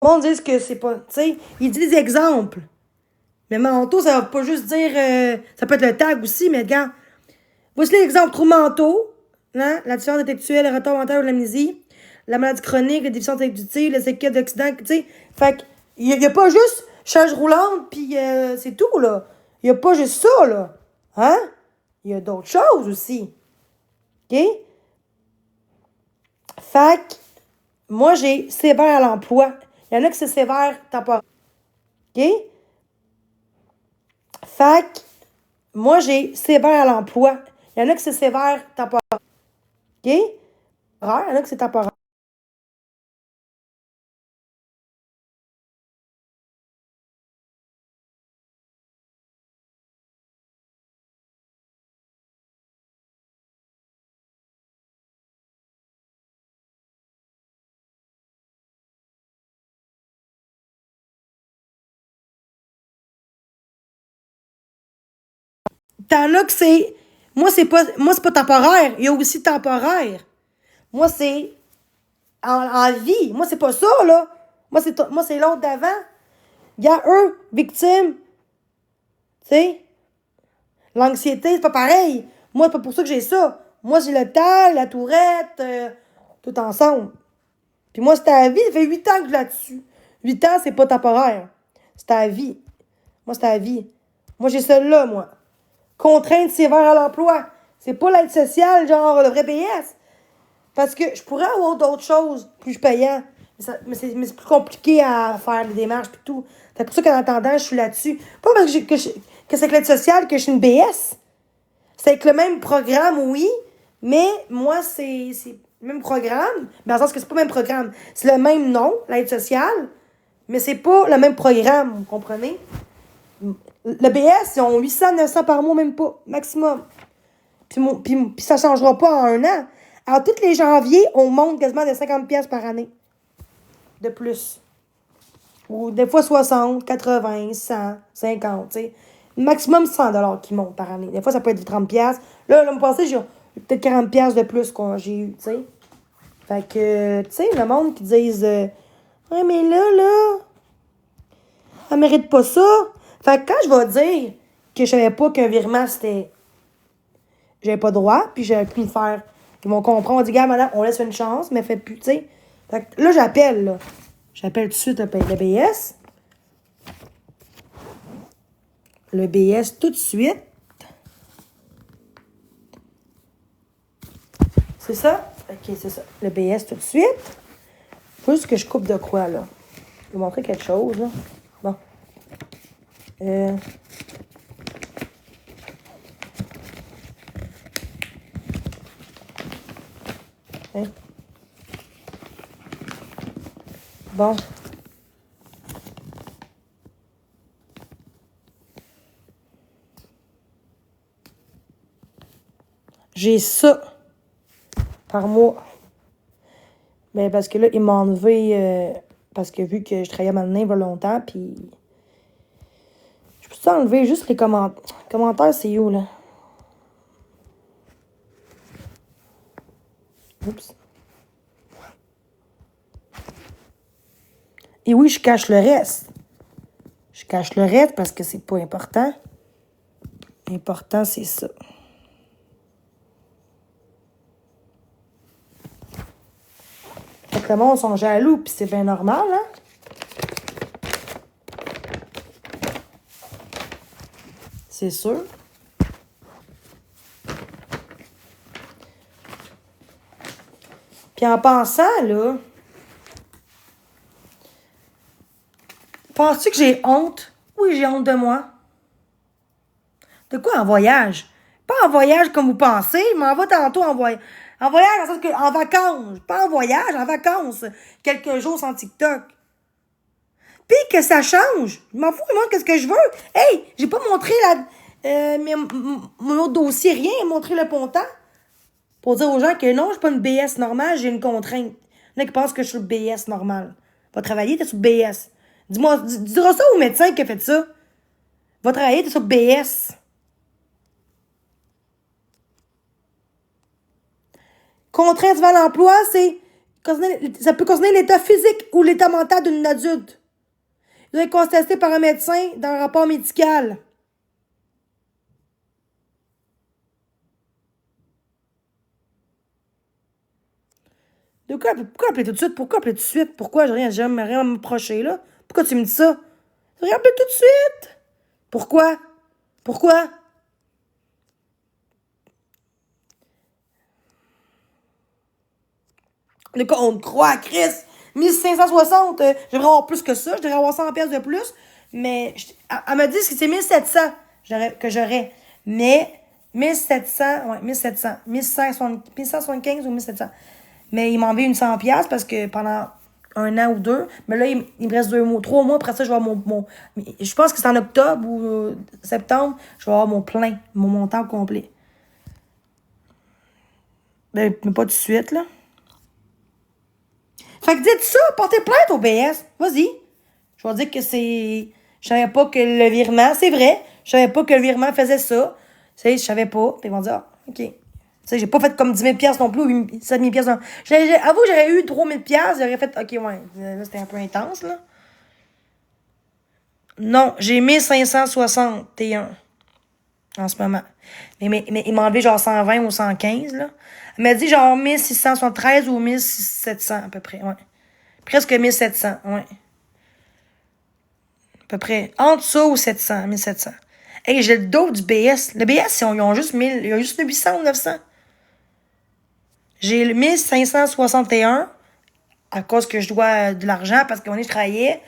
Le monde dit que c'est pas. Tu sais, il dit des exemples. Mais manteau, ça va pas juste dire. Ça peut être le tag aussi, mais regarde. Voici l'exemple trouble manteau, hein? La déficience intellectuelle, le retard mental ou l'amnésie, la maladie chronique, la déficience intellectuelle, le séquelles d'Occident, tu sais. Fait que, il y a pas juste chaise roulante, puis c'est tout, là. Il y a pas juste ça, là. Hein? Il y a d'autres choses aussi. OK? Fait que, moi, j'ai sévère à l'emploi. Il y en a que c'est sévère temporaire. OK? Fait que, moi, j'ai sévère à l'emploi. Il y en a que c'est sévère temporaire. OK? Il y en a que c'est temporaire. T'en as que c'est. Moi, c'est pas temporaire. Il y a aussi temporaire. Moi, c'est en vie. Moi, c'est pas ça, là. Moi, c'est l'autre d'avant. Il y a eux, victimes. Tu sais? L'anxiété, c'est pas pareil. Moi, c'est pas pour ça que j'ai ça. Moi, j'ai le tal, la tourette, tout ensemble. Puis moi, c'est à vie. Ça fait 8 ans que je suis là-dessus. 8 ans, c'est pas temporaire. C'est à vie. Moi, c'est à vie. Moi, j'ai celle-là, moi. Contrainte sévère à l'emploi. C'est pas l'aide sociale, genre le vrai BS. Parce que je pourrais avoir d'autres choses plus payants. Mais c'est plus compliqué à faire les démarches et tout. C'est pour ça qu'en attendant, je suis là-dessus. Pas parce que c'est avec l'aide sociale que je suis une BS. C'est avec le même programme, oui. Mais moi, c'est le même programme. Mais dans le sens que c'est pas le même programme. C'est le même nom, l'aide sociale. Mais c'est pas le même programme, vous comprenez? Le BS, ils ont 800, 900 par mois, même pas, maximum. Puis ça ne changera pas en un an. Alors, tous les janviers, on monte quasiment de 50$ par année. De plus. Ou des fois 60, 80, 100, 50, tu sais. Maximum 100$ qui montent par année. Des fois, ça peut être 30$. Là, l'an passé, j'ai peut-être 40$ de plus que j'ai eu, tu sais. Fait que, tu sais, le monde qui disent ouais, mais là, elle mérite pas ça. Fait que quand je vais dire que je savais pas qu'un virement, c'était. J'avais pas droit, puis j'avais pu le faire. Ils vont comprendre. On dit, gars, madame, on laisse une chance, mais faites plus, tu sais. Fait que là, j'appelle, là. J'appelle tout de suite le BS. Le BS tout de suite. C'est ça? OK, c'est ça. Le BS tout de suite. Faut juste que je coupe de quoi, là. Je vais vous montrer quelque chose, là. Bon. Hein? Bon. J'ai ça par mois. Mais parce que là, il m'a enlevé. Parce que vu que je travaillais à Manin il y a longtemps, puis. Je peux enlever juste les commentaires, c'est où, là? Oups. Et oui, je cache le reste. Je cache le reste parce que c'est pas important. L'important, c'est ça. Fait que le monde sont jaloux, puis c'est bien normal, hein? C'est sûr. Puis en pensant, là, penses-tu que j'ai honte? Oui, j'ai honte de moi. De quoi en voyage? Pas en voyage comme vous pensez, je m'en vais tantôt en voyage. En voyage, dans le sens que en vacances. Pas en voyage, en vacances. Quelques jours sans TikTok. Puis que ça change. Je m'en fous, moi, qu'est-ce que je veux. Hey, j'ai pas montré mon autre dossier, rien, montré le pontant. Pour dire aux gens que non, je suis pas une BS normale, j'ai une contrainte. Il y en a qui pensent que je suis le BS normal. Va travailler, t'es sur BS. Dis-moi, diras ça au médecin qui a fait ça. Va travailler, t'es sur BS. Contrainte vers l'emploi, c'est Ça peut concerner l'état physique ou l'état mental d'une adulte. Il doit être constaté par un médecin dans un rapport médical. Pourquoi appeler tout de suite? Pourquoi appeler tout de suite? Pourquoi j'aime rien m'approcher là? Pourquoi tu me dis ça? J'ai appelé tout de suite! Pourquoi? Pourquoi? De quoi on te croit, Chris? 1560, je devrais avoir plus que ça, je devrais avoir 100 pièces de plus, mais elle m'a dit que c'est 1700 que j'aurais. Mais 1700, ouais, 1700, 1175 ou 1700. Mais il m'a enlevé une 100 pièces parce que pendant un an ou deux, mais là, il me reste 3 mois, après ça, je vais avoir je pense que c'est en octobre ou septembre, je vais avoir mon plein, mon montant complet. Mais pas tout de suite, là. Fait que dites ça, portez plainte au BS. Vas-y. Je vais dire que c'est... Je savais pas que le virement... C'est vrai. Je savais pas que le virement faisait ça. Tu sais, je savais pas. Puis ils vont dire, ah, OK. Tu sais, j'ai pas fait comme 10 000 non plus, ou 7 000 non. Avoue, j'aurais eu 3 000 j'aurais fait, OK, ouais. Là, c'était un peu intense, là. Non, j'ai 1561 en ce moment. Mais il m'a enlevé genre 120 ou 115, là. Elle m'a dit genre 1673 ou 1700 à peu près, ouais. Presque 1700, ouais. À peu près. Entre ça ou 700, 1700. Hey, j'ai le dos du BS. Le BS, ils ont juste 800 ou 900. J'ai le 1561 à cause que je dois de l'argent parce qu'à un moment donné, je travaillais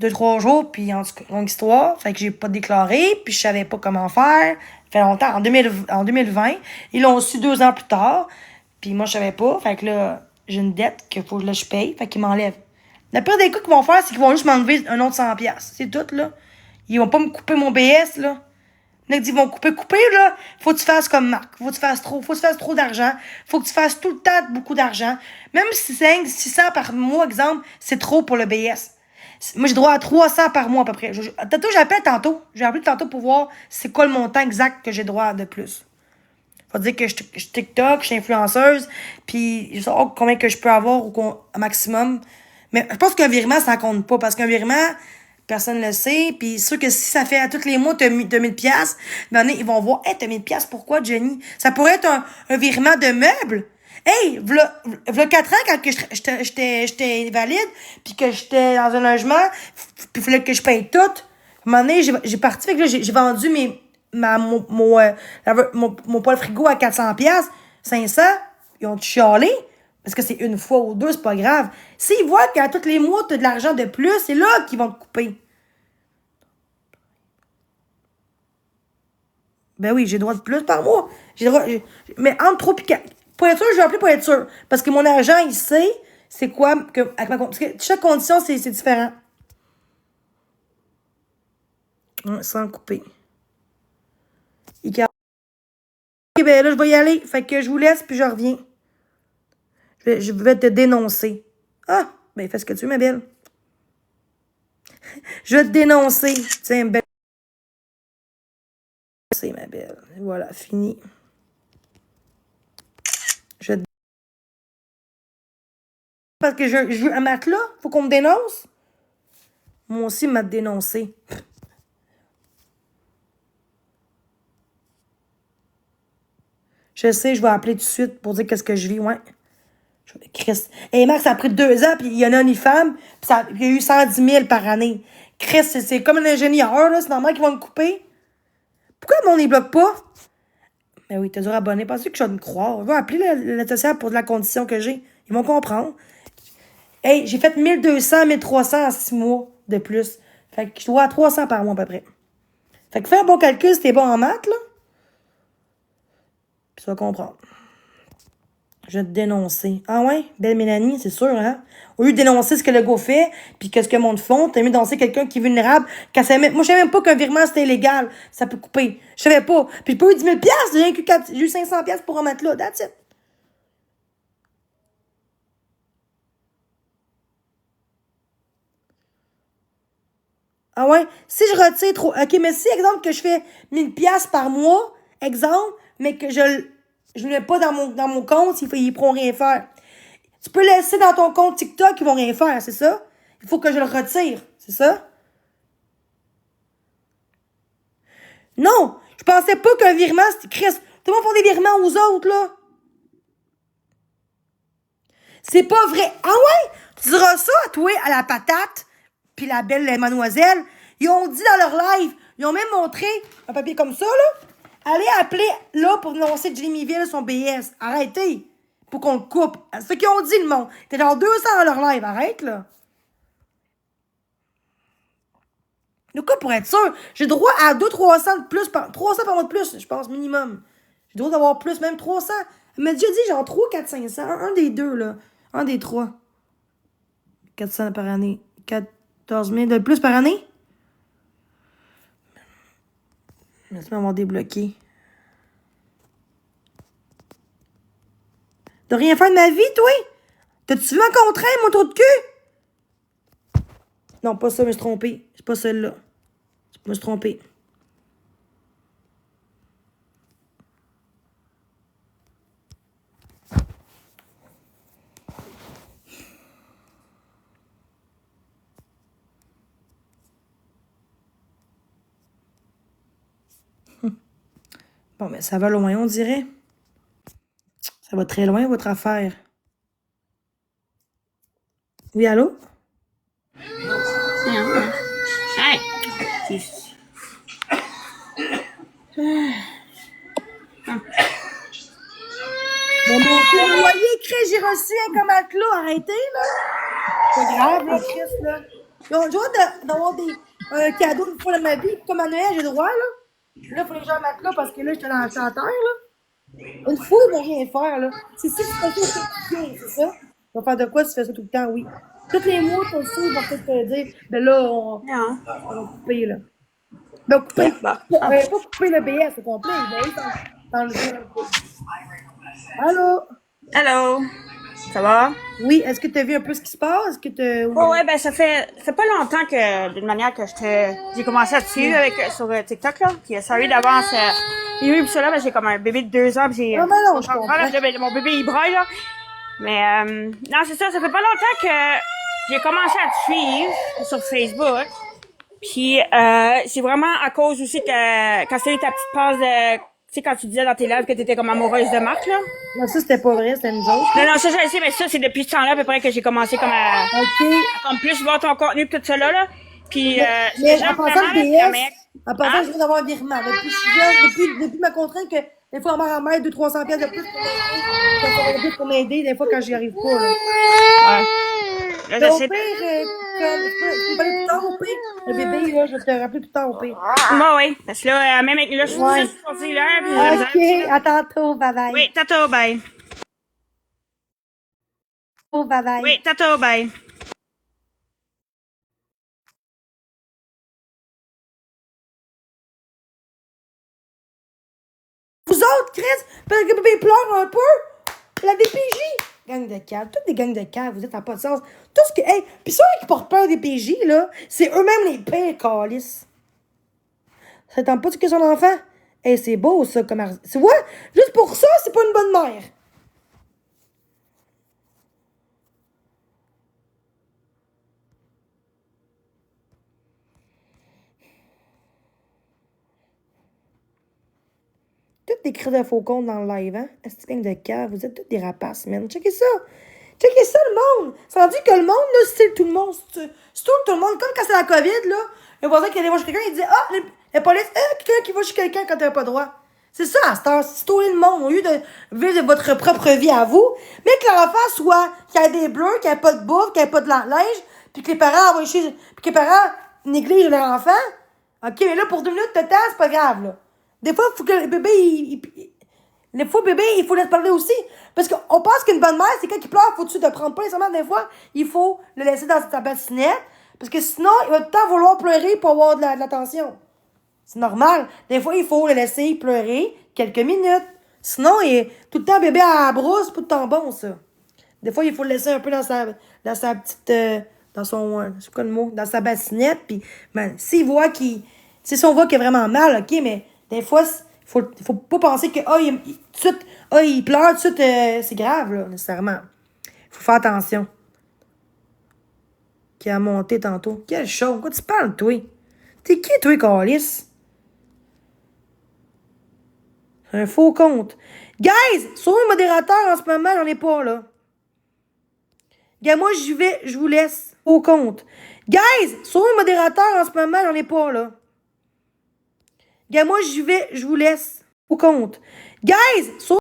2-3 jours, puis en tout cas, longue histoire. Fait que j'ai pas déclaré, puis je savais pas comment faire. Ça fait longtemps, en 2020. Ils l'ont su 2 ans plus tard, puis moi, je savais pas. Fait que là, j'ai une dette qu'il faut que je paye, fait qu'ils m'enlèvent. La pire des cas qu'ils vont faire, c'est qu'ils vont juste m'enlever un autre 100$. C'est tout, là. Ils vont pas me couper mon BS, là. Ils vont couper, là. Faut que tu fasses comme Marc. Faut que tu fasses trop d'argent. Faut que tu fasses tout le temps beaucoup d'argent. Même si c'est 600 par mois, exemple, c'est trop pour le BS. Moi, j'ai droit à 300 par mois, à peu près. J'appelle tantôt. J'ai appelé tantôt pour voir c'est quoi le montant exact que j'ai droit de plus. Faut dire que je TikTok, je suis influenceuse, puis je sais combien que je peux avoir au maximum. Mais je pense qu'un virement, ça compte pas, parce qu'un virement, personne ne le sait, puis c'est sûr que si ça fait à tous les mois, t'as 1000 piastres, ben, ils vont voir, hey, t'as 1000 piastres, pourquoi, Jenny? Ça pourrait être un virement de meubles. Hey, v'là 4 ans, quand que j'étais invalide, puis que j'étais dans un logement, puis il fallait que je paye tout. À un moment donné, j'ai parti, fait que là, j'ai vendu mon poêle frigo à 400 piastres, 500, ils ont chialé, parce que c'est une fois ou deux, c'est pas grave. S'ils voient qu'à tous les mois, t'as de l'argent de plus, c'est là qu'ils vont te couper. Ben oui, j'ai le droit de plus par mois. Mais entre 3 et 4. Pour être sûr, je vais appeler pour être sûr. Parce que mon agent, il sait c'est quoi parce que chaque condition, c'est différent. Sans couper. Ok, ben là, je vais y aller. Fait que je vous laisse, puis je reviens. Je vais te dénoncer. Ah, ben fais ce que tu veux, ma belle. Je vais te dénoncer. Tiens, belle. C'est ma belle. Voilà, fini. Parce que je veux un matelas, faut qu'on me dénonce. Moi aussi, m'a dénoncé. Je sais, je vais appeler tout de suite pour dire qu'est-ce que je vis, ouais. Chris. Et Max, ça a pris 2 ans, puis il y en a une femme, puis il y a eu 110 000 par année. Chris, c'est comme un ingénieur, là, c'est normal qu'ils vont me couper. Pourquoi le monde ne bloque pas? Mais oui, t'es dur abonné. Pensez que je vais me croire. Je vais appeler le social pour de la condition que j'ai. Ils vont comprendre. Hey, j'ai fait 1200, 1300 en 6 mois de plus. Fait que je dois à 300 par mois à peu près. Fait que fais un bon calcul si t'es bon en maths, là. Puis tu vas comprendre. Je vais te dénoncer. Ah ouais? Belle Mélanie, c'est sûr, hein? Au lieu de dénoncer ce que le gars fait, puis qu'est-ce que le monde font, t'as mieux dénoncer quelqu'un qui est vulnérable. Moi, je savais même pas qu'un virement, c'était illégal. Ça peut couper. Je savais pas. Puis j'ai pas eu 10 000 j'ai eu 500 pour un matelas. That's it. Ah ouais? Si je retire trop... OK, mais si, exemple, que je fais 1000 par mois, exemple, mais que je ne le mets pas dans mon compte, ils pourront rien faire. Tu peux laisser dans ton compte TikTok, ils vont rien faire, c'est ça? Il faut que je le retire, c'est ça? Non! Je pensais pas qu'un virement, c'était Chris. Tout le monde fait des virements aux autres, là. C'est pas vrai. Ah ouais? Tu diras ça à toi, à la patate, puis la belle mademoiselle. Ils ont dit dans leur live, ils ont même montré un papier comme ça, là. Allez appeler, là, pour annoncer Jimmyville son BS. Arrêtez. Pour qu'on le coupe. C'est ce qu'ils ont dit, le monde. T'es genre 200 dans leur live. Arrête, là. Le coup, pour être sûr, j'ai droit à 200-300 de plus, 300 par mois de plus, je pense, minimum. J'ai droit d'avoir plus, même 300. Elle m'a déjà dit genre 3, 4, 500. Un des deux, là. Un des trois. 400 par année. 14 000 de plus par année? Laisse-moi m'avoir débloqué. De rien faire de ma vie, toi? T'as-tu vu un contrat, mon trou de cul? Non, pas ça, je me suis trompée. C'est pas celle-là. Je me suis trompée. Bon, mais ça va loin, on dirait. Ça va très loin, votre affaire. Oui, allô? Hey! Bon, vous voyez, Chris, j'ai reçu un comme matelot. Arrêtez, là. C'est grave, là, Chris, là. J'ai le droit d'avoir un cadeau une fois dans ma vie. Comme à Noël, j'ai le droit, là. Là, il faut que j'ai un matelot parce que là, j'étais dans le chanteur, là. Une fois, ils vont rien faire, là. C'est si tu fais ça, c'est ça? Ils vont faire de quoi si tu fais ça tout le temps, oui. Tous les mois, t'as ça, ils vont peut-être te dire, ben là, on va couper, là. Ben, couper. Pas couper le BS au complet, mais dans le jeu. Allô? Allô? Ça va? Oui, est-ce que tu as vu un peu ce qui se passe? Est-ce que Oh, ouais, ben ça fait pas longtemps que, d'une manière que j'ai commencé à te suivre sur TikTok, là. Puis sorry d'avance, il y a eu ça là, ben j'ai comme un bébé de 2 ans, puis j'ai... Non, mais non, je comprends. Mon bébé, il braille, là. Mais, non, c'est ça fait pas longtemps que j'ai commencé à te suivre sur Facebook. Puis, c'est vraiment à cause aussi que, quand c'était ta petite passe de, tu sais, quand tu disais dans tes lives que t'étais comme amoureuse de Marc, là. Non, ça, c'était pas vrai, c'était nous autres. Non, ça, je sais, mais ça, c'est depuis ce temps-là, à peu près, que j'ai commencé comme à comme plus voir ton contenu pis tout ça, là. Puis, mais en passant le PS, en passant, je viens d'avoir un virement. Depuis, je suis jeune, depuis ma contrainte que, des fois, on m'en 200-300 pièces de plus pour m'aider, des fois, quand j'y arrive pas, là. Ouais. Là, Au pire, tu peux parler plus tard, au pire. Le bébé, là, je vais te rappeler plus tard, au pire. Moi, oui. Parce que là, même avec, là, je suis sortie là, puis OK, à tantôt, bye-bye. Oui, tato, bye. Oh, bye-bye. Oui, tato, bye. Vous autres, Chris, parce que le bébé pleure un peu, la DPJ. Gang de caves, toutes des gangs de caves, vous êtes à pas de sens. Tout ce que, hey, pis ceux qui portent peur des PJ, là, c'est eux-mêmes les pires calices. Ça tente pas de tuer son enfant? Hey, c'est beau, ça, comme... Tu vois, juste pour ça, c'est pas une bonne mère. Toutes des cris de faux comptes dans le live, hein? Est-ce gang de cave, vous êtes toutes des rapaces, man. Checkez ça. Checkez ça, le monde. Ça veut dire que le monde, là, c'est tout le monde. C'est tout le monde. Comme quand c'est la COVID, là. Le voisin qui allait voir chez quelqu'un, il dit, ah, la police, quelqu'un qui va chez quelqu'un quand t'as pas droit. C'est ça, à cette heure. C'est tout le monde. Au lieu de vivre votre propre vie à vous. Mais que l'enfant soit, qu'il y ait des bleus, qu'il n'y ait pas de bouffe, qu'il n'y ait pas de linge, puis que les parents envoient chez, puis que les parents négligent leur enfant. OK, mais là, pour 2 minutes de temps, c'est pas grave, là. Des fois, il faut que le bébé, des fois, bébé, il faut laisser parler aussi. Parce qu'on pense qu'une bonne mère, c'est quand il pleure, faut tu te prendre pas nécessairement. Des fois, il faut le laisser dans sa bassinette. Parce que sinon, il va tout le temps vouloir pleurer pour avoir de l'attention. C'est normal. Des fois, il faut le laisser pleurer quelques minutes. Sinon, tout le temps, bébé à la brousse, c'est pas tout le temps bon, ça. Des fois, il faut le laisser un peu dans sa petite, dans son, c'est quoi le mot? Dans sa bassinette. Puis, ben, s'il voit si on voit qu'il est vraiment mal, OK, mais des fois, il faut pas penser que, il pleure, tout de suite, c'est grave, là, nécessairement. Faut faire attention. Qui a monté tantôt. Quel show. Quoi tu parles, toi? T'es qui, toi, Calis? Un faux compte. Guys, sur le modérateur en ce moment, j'en ai pas, là. Gars, moi, j'y vais, je vous laisse. Faux compte. Guys, sur le modérateur en ce moment, j'en ai pas, là. Gars, moi, j'y vais, je vous laisse. Faux compte. Guys, sur